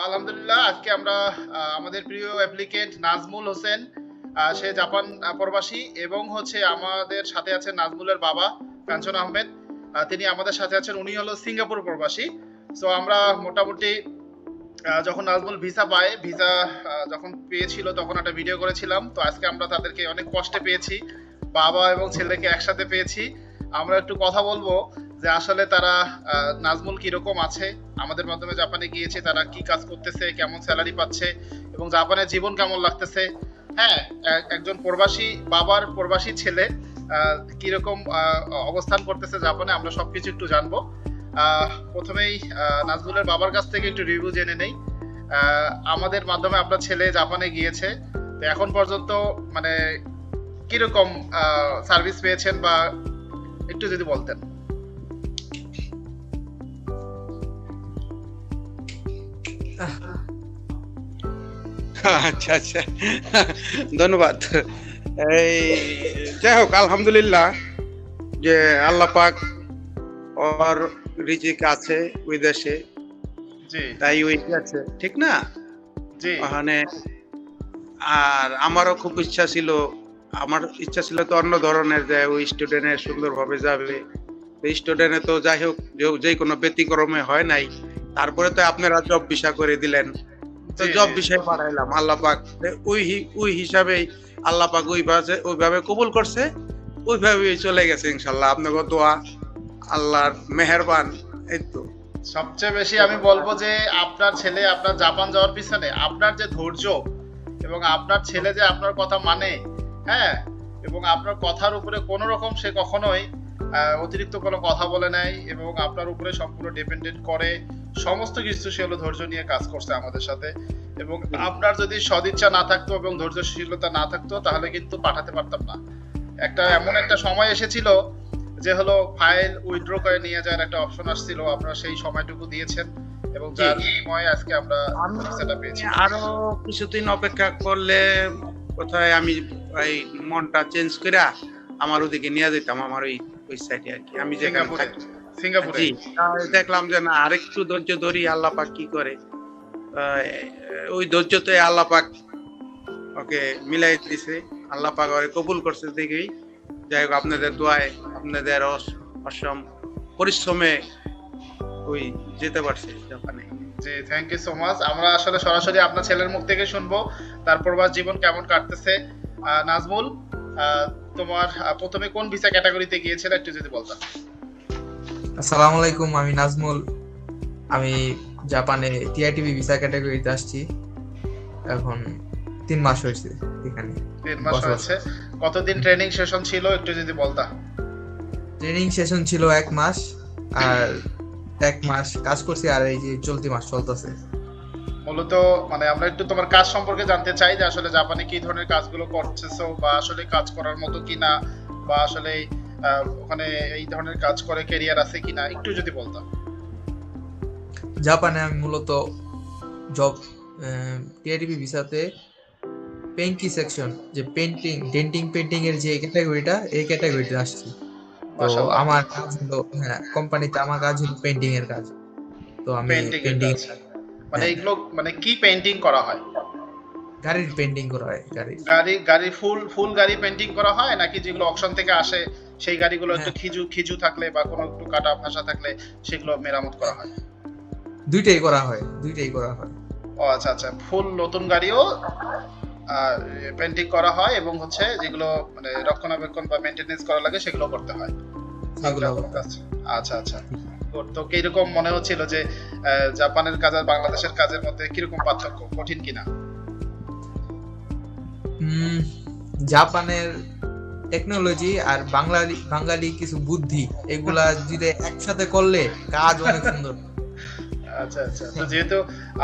আলহামদুলিল্লাহ আজকে আমরা আমাদের প্রিয় অ্যাপ্লিকেন্ট নাজমুল হোসেন, সে জাপান প্রবাসী এবং হচ্ছে আমাদের সাথে আছেন নাজমুলের বাবা কাঞ্চন আহমেদ। তিনি আমাদের সাথে আছেন, উনি হলো সিঙ্গাপুর প্রবাসী। সো আমরা মোটামুটি যখন নাজমুল ভিসা পায়, ভিসা যখন পেয়েছিল তখন একটা ভিডিও করেছিলাম। তো আজকে আমরা তাদেরকে অনেক কষ্টে পেয়েছি, বাবা এবং ছেলেকে একসাথে পেয়েছি। আমরা একটু কথা বলবো যে আসলে তারা নাজমুল কিরকম আছে, আমাদের মাধ্যমে জাপানে গিয়েছে, তারা কি কাজ করতেছে, কেমন স্যালারি পাচ্ছে এবং জাপানের জীবন কেমন লাগতেছে। হ্যাঁ, একজন প্রবাসী বাবার প্রবাসী ছেলে কিরকম অবস্থান করতেছে জাপানে, আমরা সবকিছু একটু জানবো। প্রথমেই নাজমুলের বাবার কাছ থেকে একটু রিভিউ জেনে নেই। আমাদের মাধ্যমে আপনার ছেলে জাপানে গিয়েছে, তো এখন পর্যন্ত মানে কিরকম সার্ভিস পেয়েছেন বা একটু যদি বলতেন। আচ্ছা আচ্ছা, ধন্যবাদ। এই যাই হোক, আলহামদুলিল্লাহ যে আল্লাহ পাক ওর রিজিক আছে ওই দেশে, জি তাই ওই আছে, ঠিক না? জি ওখানে আর আমারও খুব ইচ্ছা ছিল, আমার ইচ্ছা ছিল তো অন্য ধরনের, যে ওই স্টুডেন্টের সুন্দরভাবে যাবে। স্টুডেন্টে তো যাই হোক যে কোনো ব্যতিক্রমে হয় নাই, তারপরে তো আপনারা জব ভিসা করে দিলেন, তো জি জব জি বিষয়ে পাঠাইলাম। আল্লাহ পাক ওই হিসাবেই আল্লাহ পাক ওইভাবে কবুল করছে, ওইভাবেই চলে গেছে ইনশাল্লাহ। আপনাকে দোয়া, আল্লাহর মেহেরবান, এই তো। সবচেয়ে বেশি আমি বলবো যে আপনার ছেলে আপনার জাপান যাওয়ার পিছনে আপনার যে ধৈর্য এবং আপনার ছেলে যে আপনার কথা মানে, হ্যাঁ, এবং আপনার কথার উপরে কোনো রকম সে কখনোই অতিরিক্ত কোনো কথা বলে নাই এবং আপনার উপরে সম্পূর্ণ ডিপেন্ডেন্ট করে। সমস্ত কিছু সে হলো ধৈর্য নিয়ে কাজ করছে আমাদের সাথে। এবং আপনার যদি সদিচ্ছা না থাকতো এবং ধৈর্যশীলতা না থাকতো তাহলে কিন্তু পাঠাতে পারতাম না। এমন একটা সময় এসেছিল যে হলো ফাইল উইথড্র করে নিয়ে যাওয়ার একটা অপশন আসছিল, আপনারা সেই সময়টুকু দিয়েছেন এবং যার বিনিময়ে আজকে আমরা ভিসাটা পেয়েছি। আরো কিছুদিন অপেক্ষা করলে কোথায় আমি এই মনটা চেঞ্জ করে আমার ওদিকে নিয়ে যেতাম, আমার ওই সাইডে আর কি, আমি যেখানে সিঙ্গাপুরে থাকি। সিঙ্গাপুরে জি, দেখলাম যে না, আরেকটু ধৈর্য ধরি, আল্লাহ পাক কি করে। ওই ধৈর্যতে আল্লাহ পাক ওকে মিলাই দিছে, আল্লাহ পাক ওরে কবুল করছে দেখেই। যাই হোক, আপনাদের দোয়ায়, আপনাদের অসম পরিশ্রমে ওই যেতে পারছে জাপানে। জি, থ্যাংক ইউ সো মাচ। আমরা আসলে সরাসরি আপনার ছেলের মুখ থেকে শুনবো তার প্রবাস জীবন কেমন কাটতেছে। নাজমুল, তোমার প্রথমে কোন ভিসা ক্যাটাগরিতে গিয়েছিলে একটু যদি বলতাম। আসসালামু আলাইকুম, আমি নাজমুল। আমি জাপানে টিআইটিবি ভিসা ক্যাটাগরিতে আসছি। এখন 3 মাস হয়েছে এখানে 3 মাস বসবাস। হয়েছে। কতদিন ট্রেনিং সেশন ছিল একটু যদি বলতা। ট্রেনিং সেশন ছিল 1 মাস, আর 1 মাস কাজ করছি, আর এই যে চলতি মাস চলতেছে। মূলত মানে আমরা একটু তোমার কাজ সম্পর্কে জানতে চাই যে আসলে জাপানে কি ধরনের কাজগুলো করতেছো বা আসলে কাজ করার মতো কিনা, বা আসলে ওখানে এই ধরনের কাজ করে ক্যারিয়ার আছে কিনা একটু যদি বলতাম। জাপানে আমি মূলত জব টিআইটিবি ভিসাতে পেইন্টি সেকশন, যে ডেন্টিং পেইন্টিং এর যে ক্যাটাগরিটা, এই ক্যাটাগরিতে আসছি। তো মাশাআল্লাহ, আমার কাজ হলো, হ্যাঁ, কোম্পানিতে আমার কাজ হলো পেইন্টিং এর কাজ। তো আমি পেইন্টিং এর পেইন্টিং, কাজ। মানে হ্যাঁ, এগুলো মানে কি পেইন্টিং করা হয়? গাড়ির পেইন্টিং করা হয়, গাড়ির। গাড়ি ফুল ফুল গাড়ি পেইন্টিং করা হয় নাকি যেগুলো অকশন থেকে আসে সেই গাড়িগুলো একটু হ্যাঁ, খিজু খিজু থাকলে বা কোনো একটু কাটা ফাঁসা থাকলে সেগুলো মেরামত করা হয়? দুইটাই করা হয়, দুইটাই করা হয়। ও আচ্ছা আচ্ছা, ফুল নতুন গাড়িও পেইন্টিং করা হয় এবং হচ্ছে যেগুলো মানে রক্ষণাবেক্ষণ বা মেইনটেনেন্স করা লাগে সেগুলো করতে হয়। সেগুলো আচ্ছা করতে হয়। আচ্ছা আচ্ছা। তো কিরকম মনে হচ্ছিল যে জাপানের কাজ আর বাংলাদেশের কাজের মধ্যে কিরকম পার্থক্য, কঠিন কিনা? উম, জাপানের টেকনোলজি আর বাঙালি কিছু বুদ্ধি, এগুলা যদি একসাথে করলে কাজ অনেক সুন্দর। আচ্ছা আচ্ছা, তো যেহেতু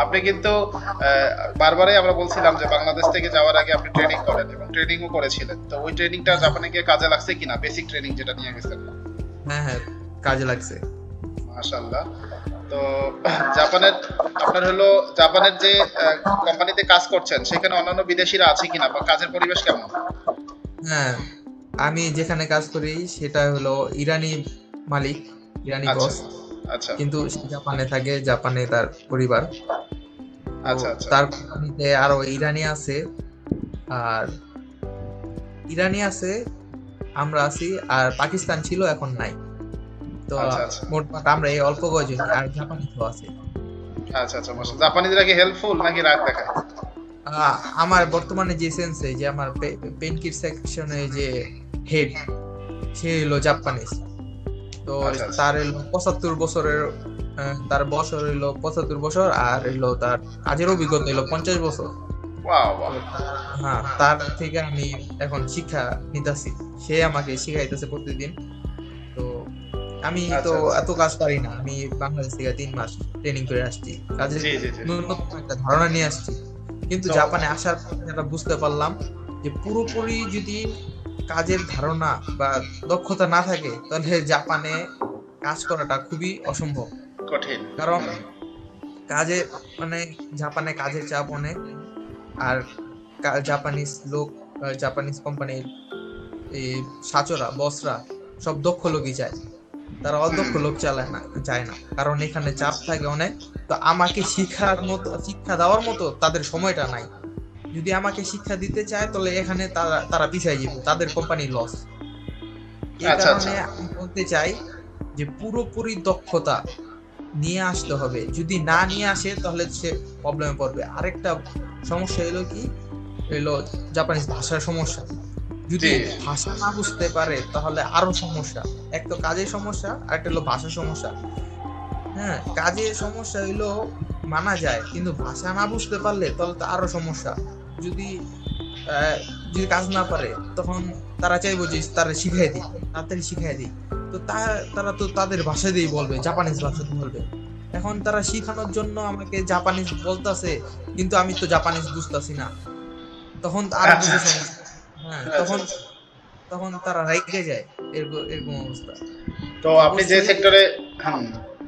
আপনি কিন্তু বারবারই আমরা বলছিলাম যে বাংলাদেশ থেকে যাওয়ার আগে আপনি ট্রেনিং করেন এবং ট্রেনিংও করেছিলেন, তো ওই ট্রেনিংটা জাপানে গিয়ে কাজে লাগছে কিনা, বেসিক ট্রেনিং যেটা নিয়ে গেছেন? হ্যাঁ হ্যাঁ, কাজে লাগছে। মাশাআল্লাহ। তো জাপানের আপনার হলো জাপানের যে কোম্পানিতে কাজ করছেন সেখানে অন্যান্য বিদেশিরা আছে কিনা বা কাজের পরিবেশ কেমন? হ্যাঁ, আমি যেখানে কাজ করি সেটা হলো ইরানি মালিক, ইরানি আচ্ছা বস, আচ্ছা কিন্তু সে জাপানে থাকে, জাপানে তার পরিবার। আচ্ছা আচ্ছা তার কোম্পানিতে আরো ইরানি আছে, আর ইরানি আছে, আমরা আছি, আর পাকিস্তান ছিল, এখন নাই। তো আচ্ছা আচ্ছা মোটমাট আমরা এই অল্প কয়জন, আর জাপানি তো আছে। আচ্ছা আচ্ছা মাশাআল্লাহ। জাপানিজরা কি হেল্পফুল নাকি রাগ দেখায়? আমার বর্তমানে যে সেন্সে, যে আমার পেনকিট সেকশনে যে হেড, সে হলো জাপানিজ। তো আচ্ছা আচ্ছা তার হলো 75 বছরের, তার বছর হইলো 75 বছর, আর হইলো তার কাজের অভিজ্ঞতা হইলো 50 বছর। ওয়াও তো ওয়াও। হ্যাঁ, তার থেকে আমি এখন শিক্ষা নিতেছি, সে আমাকে শিখাইতেছে প্রতিদিন। তো আমি তো আচ্ছা আচ্ছা এত কাজ পারি না, আমি বাংলাদেশ থেকে 3 মাস ট্রেনিং করে আসছি, কাজের জি জি জি। ন্যূনতম একটা ধারণা নিয়ে আসছি। কিন্তু তো জাপানে আসার পর যেটা বুঝতে পারলাম, যে পুরোপুরি যদি কাজের ধারণা বা দক্ষতা না থাকে, তাহলে জাপানে কাজ করাটা খুবই অসম্ভব। কঠিন। কারণ কাজে মানে জাপানে কাজের চাপ অনেক, আর জাপানিজ লোক, জাপানিজ কোম্পানির এই সাচরা বসরা সব দক্ষ লোকই চায়, তারা অদক্ষ লোক চায় না, কারণ এখানে চাপ আচ্ছা থাকে অনেক। তো আমাকে শিক্ষা দেওয়ার মতো তাদের সময়টা নাই। যদি আমাকে শিক্ষা দিতে চায়, তাহলে এখানে তারা পিছাই যাবে, তাদের কোম্পানি লস। এই আচ্ছা আচ্ছা কারণে আমি বলতে চাই যে পুরোপুরি দক্ষতা নিয়ে আসতে হবে, যদি না নিয়ে আসে তাহলে সে প্রবলেমে পড়বে। আরেকটা সমস্যা হলো কি, হলো জাপানিজ ভাষার সমস্যা। যদি জি ভাষা না বুঝতে পারে তাহলে আরো সমস্যা। এক তো কাজের সমস্যা, আর একটা হলো ভাষার সমস্যা। হ্যাঁ, কাজের সমস্যা হইলো মানা যায়, কিন্তু ভাষা না বুঝতে পারলে তাহলে তো আরো সমস্যা। যদি আহ, যদি কাজ না পারে, তখন তারা চাইবো যে তারা শিখাই দিই, তাড়াতাড়ি শিখাই দিই। তো তারা তো তাদের ভাষা দিয়েই বলবে, জাপানিজ ভাষাতে বলবে। এখন তারা শিখানোর জন্য আমাকে জাপানিজ বলতাছে, কিন্তু আমি তো জাপানিজ বুঝতাছি না, তখন তো আরো আচ্ছা বেশি আচ্ছা সমস্যা। হ্যাঁ, আচ্ছা তখন আচ্ছা। তখন তারা রেগে যায়, এরকম এরকম অবস্থা। তো তো আপনি যে অবশ্যই, সেক্টরে,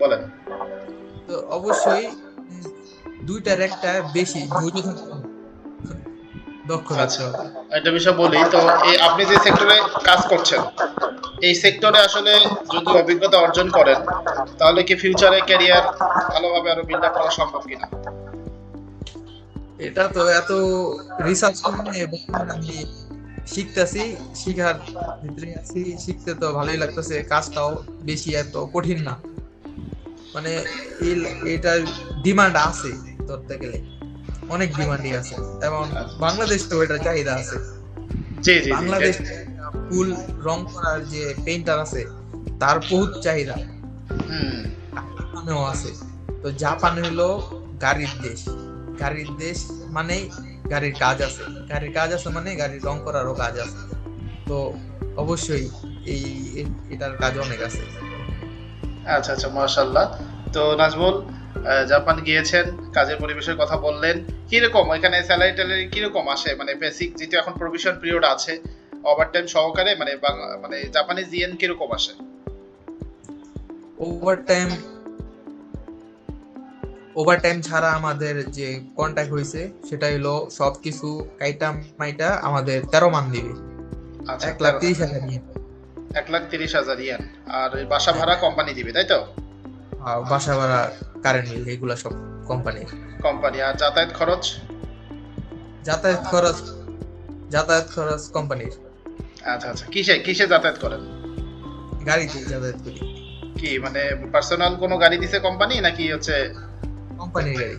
বলেন। তো অবশ্যই উম, দুইটার একটা বেশি ধৈর্য থাকতে হবে, দক্ষ থাকতে আচ্ছা হবে। একটা বিষয় বলি তো, এই আপনি যে সেক্টরে কাজ করছেন, এই সেক্টরে আসলে যদি অভিজ্ঞতা অর্জন করেন, তাহলে কি ফিউচারে ক্যারিয়ার ভালোভাবে আরো বিল্ড আপ করা সম্ভব কিনা? এটা তো এত রিসার্চ করে বর্তমানে আমি শিখতেছি, শিখার ভিতরে আছি, শিখতে তো ভালোই লাগতেছে, কাজটাও বেশি এত কঠিন না। মানে এটার ডিমান্ড আছে, ধরতে গেলে অনেক ডিমান্ডই আছে, এবং বাংলাদেশ তো এটার চাহিদা আছে। জি জি জি বাংলাদেশ ফুল রং করার যে পেইন্টার আছে, তার বহুত চাহিদা, হুম জাপানেও আছে। তো জাপান হলো গাড়ির দেশ, গাড়ির দেশ মানে গাড়ির কাজ আছে, গাড়ির কাজ আছে মানে গাড়ির রং করারও কাজ আছে। তো অবশ্যই এই এটার কাজ অনেক আছে। আচ্ছা আচ্ছা মাশাআল্লাহ। তো নাজমুল, জাপান গিয়েছেন, কাজের পরিবেশের কথা বললেন, কিরকম এখানে স্যালারি ট্যালারি কিরকম আসে, মানে বেসিক যেহেতু এখন প্রভিশন পিরিয়ড আছে, ওভারটাইম সহকারে, মানে মানে জাপানিজ ইয়েন কিরকম আসে? ওভারটাইম, ওভারটাইম ছাড়া আমাদের যে কন্ট্যাক্ট হয়েছে, সেটা হলো সবকিছু কাইটা মাইটা আমাদের 13 মান দিবে, আচ্ছা 1,30,000 নিয়ে। 1,30,000 ইয়েন। আর ওই বাসা ভাড়া কোম্পানি দিবে তাই তো? আর বাসা ভাড়া, কারেন্ট বিল, এগুলা সব কোম্পানির। কোম্পানি। আর যাতায়াত খরচ? যাতায়াত খরচ, যাতায়াত খরচ কোম্পানির। আচ্ছা আচ্ছা, কিসে কিসে যাতায়াত করেন? গাড়িতে যাতায়াত করি, কি মানে পার্সোনাল কোনো গাড়ি দিছে কোম্পানি নাকি হচ্ছে? কোম্পানির গাড়ি।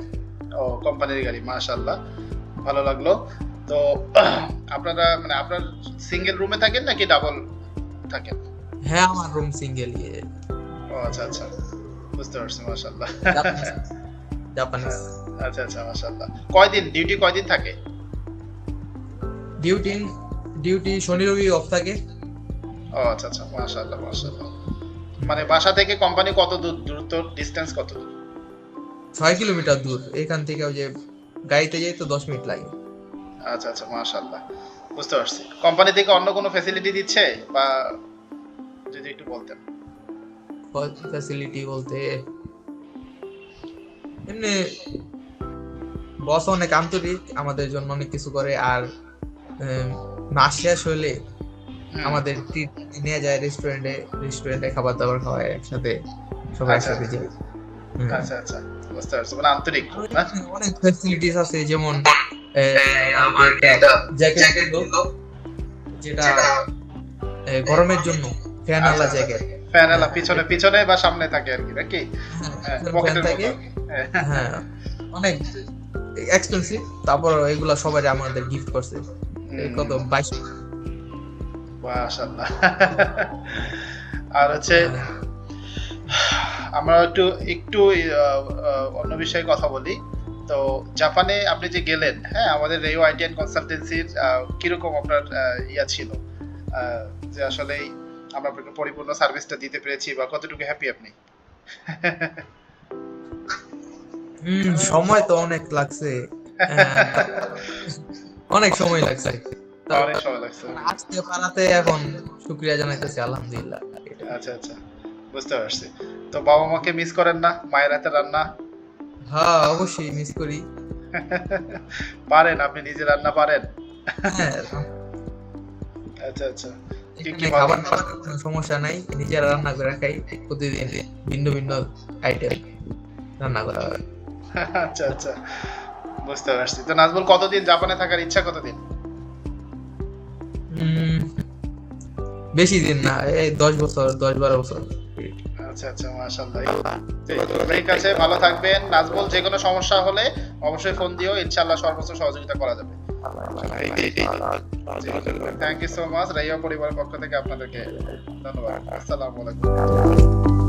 ও কোম্পানির গাড়ি, মাশাআল্লাহ, ভালো লাগলো। তো আপনারা মানে আপনার সিঙ্গেল রুমে থাকেন নাকি ডাবল থাকেন? হ্যাঁ, আমার রুম সিঙ্গেল। ও আচ্ছা আচ্ছা, বুঝতে পারছি, মাশাআল্লাহ। জাপানিজ। আচ্ছা আচ্ছা মাশাআল্লাহ। কয়দিন ডিউটি, কয়দিন থাকে? ডিউটি ডিউটি শনি রবি অফ থাকে। ও আচ্ছা আচ্ছা মাশাআল্লাহ মাশাআল্লাহ। মানে বাসা থেকে কোম্পানি কত দূর, দূরত্ব ডিসটেন্স কত দূর? 6 কিলোমিটার দূর এখান থেকে, ওই যে গাড়িতে যাই তো 10 মিনিট লাগে। আচ্ছা আচ্ছা মাশাআল্লাহ, বুঝতে পারছি। কোম্পানি থেকে অন্য কোনো ফ্যাসিলিটি দিচ্ছে বা যদি একটু বলতেন। ফ্যাসিলিটি বলতে এমনি বস অনেক আন্তরিক, আমাদের জন্য অনেক কিছু করে। আর মাস শেষ হলে হুম, আমাদের ট্রিট নিয়ে যায় রেস্টুরেন্টে, রেস্টুরেন্টে খাবার দাবার খাওয়ায় একসাথে, সবাই আচ্ছা একসাথে যাই। আচ্ছা আচ্ছা। বুঝতে পারছি, মানে আন্তরিক না? অনেক ফ্যাসিলিটিস আছে, যেমন আমার একটা জ্যাকেট ছিল যেটা গরমের জন্য ফ্যান আলা জ্যাকেট। ফ্যানেলা পিছনে পিছনে বা সামনে থাকে আর কি, নাকি? হ্যাঁ, ফ্যান পকেটের থাকে। মতো। হ্যাঁ। হ্যাঁ, অনেক এক্সপেন্সিভ। তারপর এগুলা সবাই আমাদের গিফট করছে। এই কত 22। মাশাআল্লাহ। আর হচ্ছে আমরা একটু একটু অন্য বিষয়ে কথা বলি। তো জাপানে আপনি যে গেলেন, হ্যাঁ, আমাদের রেও আইটি এন্ড কনসালটেন্সির কিরকম আপনার ইয়া ছিল, যে আসলে আমরা আপনাকে পরিপূর্ণ সার্ভিসটা দিতে পেরেছি, বা কতটুকু হ্যাপি আপনি? সময় তো অনেক লাগছে, অনেক সময় লাগছে। অনেক সময় লাগছে। আসতে পারাতে এখন শুকরিয়া জানাইতেছি, আলহামদুলিল্লাহ। আচ্ছা আচ্ছা, বুঝতে পারছি। তো বাবা মাকে মিস করেন না, মায়ের হাতে রান্না? হ্যাঁ, অবশ্যই মিস করি। পারেন আপনি নিজে রান্না পারেন? হ্যাঁ, আচ্ছা আচ্ছা, কি কি এখানে খাবার দাবার কোনো সমস্যা নাই, নিজেরা রান্না করে খাই। প্রতিদিন ভিন্ন ভিন্ন আইটেম রান্না করা হয়। আচ্ছা আচ্ছা, বুঝতে পারছি। তো নাজমুল, কতদিন জাপানে থাকার ইচ্ছা, কতদিন? বেশি দিন না, এই 10 বছর 10-12 বছর। আচ্ছা আচ্ছা, মাশাআল্লাহ। ঠিক আছে, ভালো থাকবেন নাজমুল। যে কোনো সমস্যা হলে অবশ্যই ফোন দিও, ইনশাআল্লাহ সর্বোচ্চ সহযোগিতা করা যাবে। Thank you so much. রাইয়া পরিবারের পক্ষ থেকে আপনাদেরকে ধন্যবাদ। আসসালামু আলাইকুম।